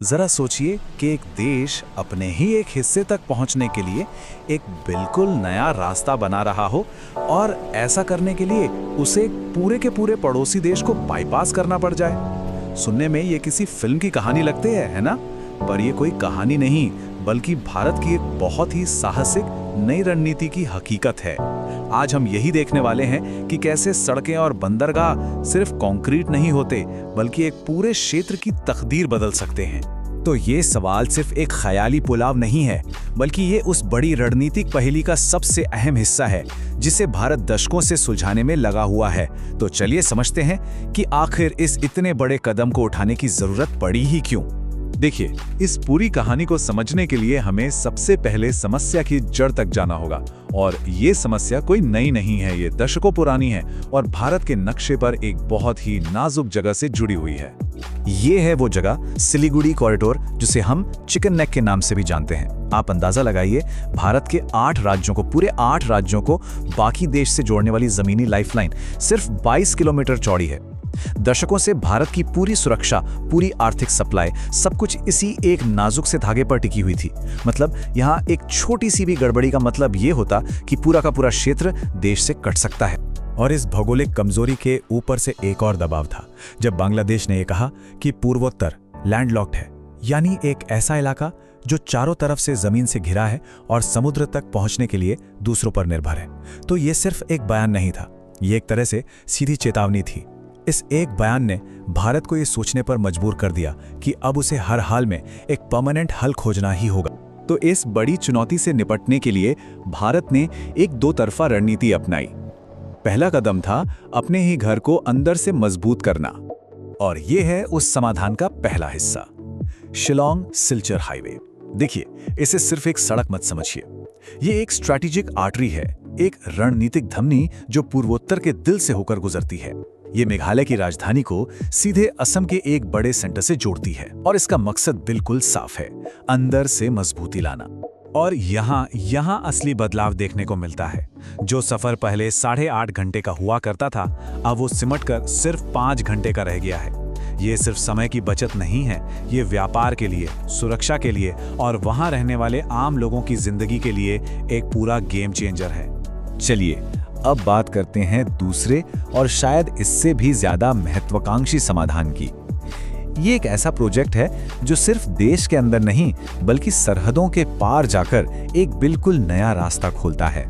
जरा सोचिए कि एक देश अपने ही एक हिस्से तक पहुंचने के लिए एक बिल्कुल नया रास्ता बना रहा हो और ऐसा करने के लिए उसे पूरे के पूरे पड़ोसी देश को बाईपास करना पड़ जाए। सुनने में ये किसी फिल्म की कहानी लगती है ना? पर ये कोई कहानी नहीं बल्कि भारत की एक बहुत ही साहसिक नई रणनीति की हकीकत है। आज हम यही देखने वाले हैं कि कैसे सड़कें और बंदरगाह सिर्फ कंक्रीट नहीं होते बल्कि एक पूरे क्षेत्र की तकदीर बदल सकते हैं। तो ये सवाल सिर्फ एक ख्याली पुलाव नहीं है बल्कि ये उस बड़ी रणनीतिक पहेली का सबसे अहम हिस्सा है जिसे भारत दशकों से सुलझाने में लगा हुआ है। तो चलिए समझते हैं कि आखिर इस इतने बड़े कदम को उठाने की जरूरत पड़ी ही क्यों। देखिए, इस पूरी कहानी को समझने के लिए हमें सबसे पहले समस्या की जड़ तक जाना होगा। और ये समस्या कोई नई नहीं है, ये दशकों पुरानी है और भारत के नक्शे पर एक बहुत ही नाजुक जगह से जुड़ी हुई है। ये है वो जगह, सिलीगुड़ी कॉरिडोर, जिसे हम चिकन नेक के नाम से भी जानते हैं। आप अंदाजा लगाइए, भारत के 8 राज्यों को, पूरे 8 राज्यों को बाकी देश से जोड़ने वाली जमीनी लाइफलाइन सिर्फ 22 किलोमीटर चौड़ी है। दशकों से भारत की पूरी सुरक्षा, पूरी आर्थिक सप्लाई, सब कुछ इसी एक नाजुक से धागे पर टिकी हुई थी। मतलब यहाँ एक छोटी सी भी गड़बड़ी का मतलब ये होता कि पूरा का पूरा क्षेत्र देश से कट सकता है। और इस भौगोलिक कमजोरी के ऊपर से एक और दबाव था जब बांग्लादेश ने यह कहा कि पूर्वोत्तर लैंडलॉक्ड है, यानी एक ऐसा इलाका जो चारों तरफ से जमीन से घिरा है और समुद्र तक पहुंचने के लिए दूसरों पर निर्भर है। तो ये सिर्फ एक बयान नहीं था, ये एक तरह से सीधी चेतावनी थी। इस एक बयान ने भारत को ये सोचने पर मजबूर कर दिया कि अब उसे हर हाल में एक परमानेंट हल खोजना ही होगा। तो इस बड़ी चुनौती से निपटने के लिए भारत ने एक दो तरफा रणनीति अपनाई। पहला कदम था अपने ही घर को अंदर से मजबूत करना, और ये है उस समाधान का पहला हिस्सा, शिलांग सिलचर हाईवे। देखिए, इसे सिर्फ एक सड़क मत समझिए, ये एक स्ट्रैटेजिक आर्टरी है, एक रणनीतिक धमनी जो पूर्वोत्तर के दिल से होकर गुजरती है। ये मेघालय की राजधानी को सीधे असम के एक बड़े सेंटर से जोड़ती है और इसका मकसद बिल्कुल साफ है, अंदर से मजबूती लाना। और यहाँ असली बदलाव देखने को मिलता है। जो सफर पहले 8.5 घंटे का हुआ करता था, अब वो सिमटकर सिर्फ 5 घंटे का रह गया है। ये सिर्फ समय की बचत नहीं है, ये व्यापार के लिए, सुरक्षा के लिए और वहाँ रहने वाले आम लोगों की जिंदगी के लिए एक पूरा गेम चेंजर है। चलिए अब बात करते हैं दूसरे और शायद इससे भी ज्यादा महत्वाकांक्षी समाधान की। ये एक ऐसा प्रोजेक्ट है जो सिर्फ देश के अंदर नहीं बल्कि सरहदों के पार जाकर एक बिल्कुल नया रास्ता खोलता है।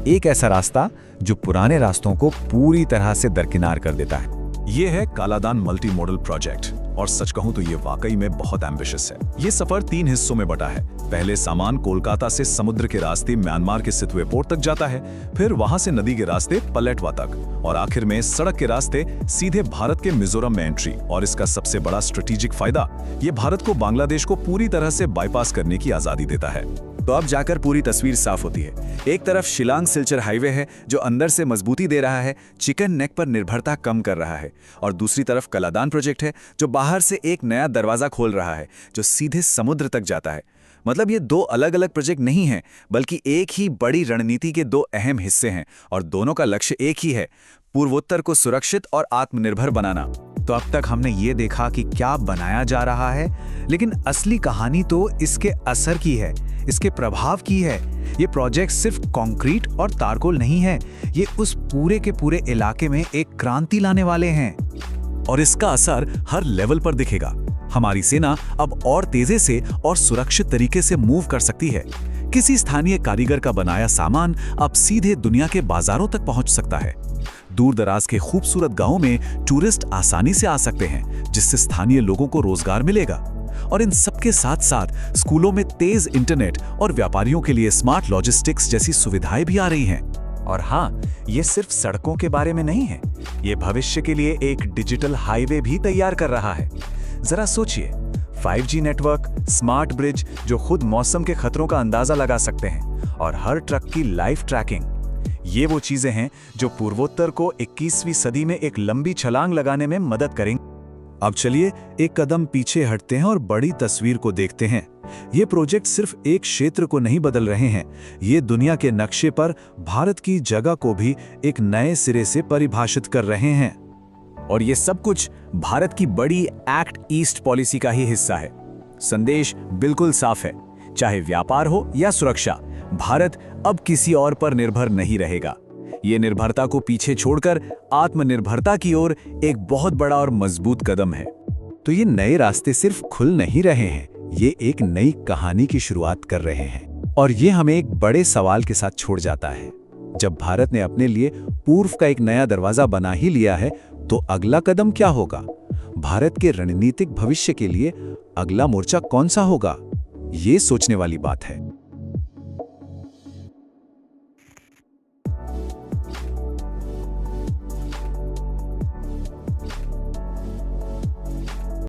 एक ऐसा रास्ता जो पुराने रास्तों को पूरी तरह से दरकिनार कर देता है। ये है कालादान मल्टी मॉडल प्रोजेक्ट, और सच कहूं तो ये वाकई में बहुत एम्बिशियस है। ये सफर 3 हिस्सों में बटा है। पहले सामान कोलकाता से समुद्र के रास्ते म्यांमार के सितवे पोर्ट तक जाता है, फिर वहां से नदी के रास्ते पलेटवा तक, और आखिर में सड़क के रास्ते सीधे भारत के मिजोरम में एंट्री। और इसका सबसे बड़ा स्ट्रेटेजिक फायदा, ये भारत को बांग्लादेश को पूरी तरह से बाईपास करने की आजादी देता है। तो अब जाकर पूरी तस्वीर साफ होती है। एक तरफ शिलांग सिलचर हाईवे है जो अंदर से मजबूती दे रहा है, चिकन नेक पर निर्भरता कम कर रहा है, और दूसरी तरफ कालादान प्रोजेक्ट है जो बाहर से एक नया दरवाजा खोल रहा है जो सीधे समुद्र तक जाता है। मतलब ये 2 अलग अलग प्रोजेक्ट नहीं हैं बल्कि एक ही बड़ी रणनीति के 2 अहम हिस्से हैं, और दोनों का लक्ष्य एक ही है, पूर्वोत्तर को सुरक्षित और आत्मनिर्भर बनाना। तो अब तक हमने ये देखा कि क्या बनाया जा रहा है, लेकिन असली कहानी तो इसके असर की है, इसके प्रभाव की है। ये प्रोजेक्ट सिर्फ कंक्रीट और तारकोल नहीं है, ये उस पूरे के पूरे इलाके में एक क्रांति लाने वाले हैं, और इसका असर हर लेवल पर दिखेगा। हमारी सेना अब और तेजी से और सुरक्षित तरीके से मूव कर सकती है। किसी स्थानीय कारीगर का बनाया सामान अब सीधे दुनिया के बाजारों तक पहुंच सकता है। दूर दराज के खूबसूरत गांवों में टूरिस्ट आसानी से आ सकते हैं, जिससे स्थानीय लोगों को रोजगार मिलेगा। और इन सबके साथ साथ स्कूलों में तेज इंटरनेट और व्यापारियों के लिए स्मार्ट लॉजिस्टिक्स जैसी सुविधाएं भी आ रही हैं। और हाँ, ये सिर्फ सड़कों के बारे में नहीं है, ये भविष्य के लिए एक डिजिटल हाईवे भी तैयार कर रहा है। जरा सोचिए, 5G नेटवर्क, स्मार्ट ब्रिज जो खुद मौसम के खतरों का अंदाजा लगा सकते हैं, और हर ट्रक की लाइव ट्रैकिंग। ये वो चीजें हैं जो पूर्वोत्तर को 21वीं सदी में एक लंबी छलांग लगाने में मदद करेंगी। अब चलिए एक कदम पीछे हटते हैं और बड़ी तस्वीर को देखते हैं। ये प्रोजेक्ट सिर्फ एक क्षेत्र को नहीं बदल रहे हैं, ये दुनिया के नक्शे पर भारत की जगह को भी एक नए सिरे से परिभाषित कर रहे हैं। और ये सब कुछ भारत की बड़ी एक्ट ईस्ट पॉलिसी का ही हिस्सा है। संदेश बिल्कुल साफ है, चाहे व्यापार हो या सुरक्षा, भारत अब किसी और पर निर्भर नहीं रहेगा। ये निर्भरता को पीछे छोड़कर आत्मनिर्भरता की ओर एक बहुत बड़ा और मजबूत कदम है। तो ये नए रास्ते सिर्फ खुल नहीं रहे हैं, ये एक नई कहानी की शुरुआत कर रहे हैं। और ये हमें एक बड़े सवाल के साथ छोड़ जाता है। जब भारत ने अपने लिए पूर्व का एक नया दरवाजा बना ही लिया है, तो अगला कदम क्या होगा? भारत के रणनीतिक भविष्य के लिए अगला मोर्चा कौन सा होगा? ये सोचने वाली बात है।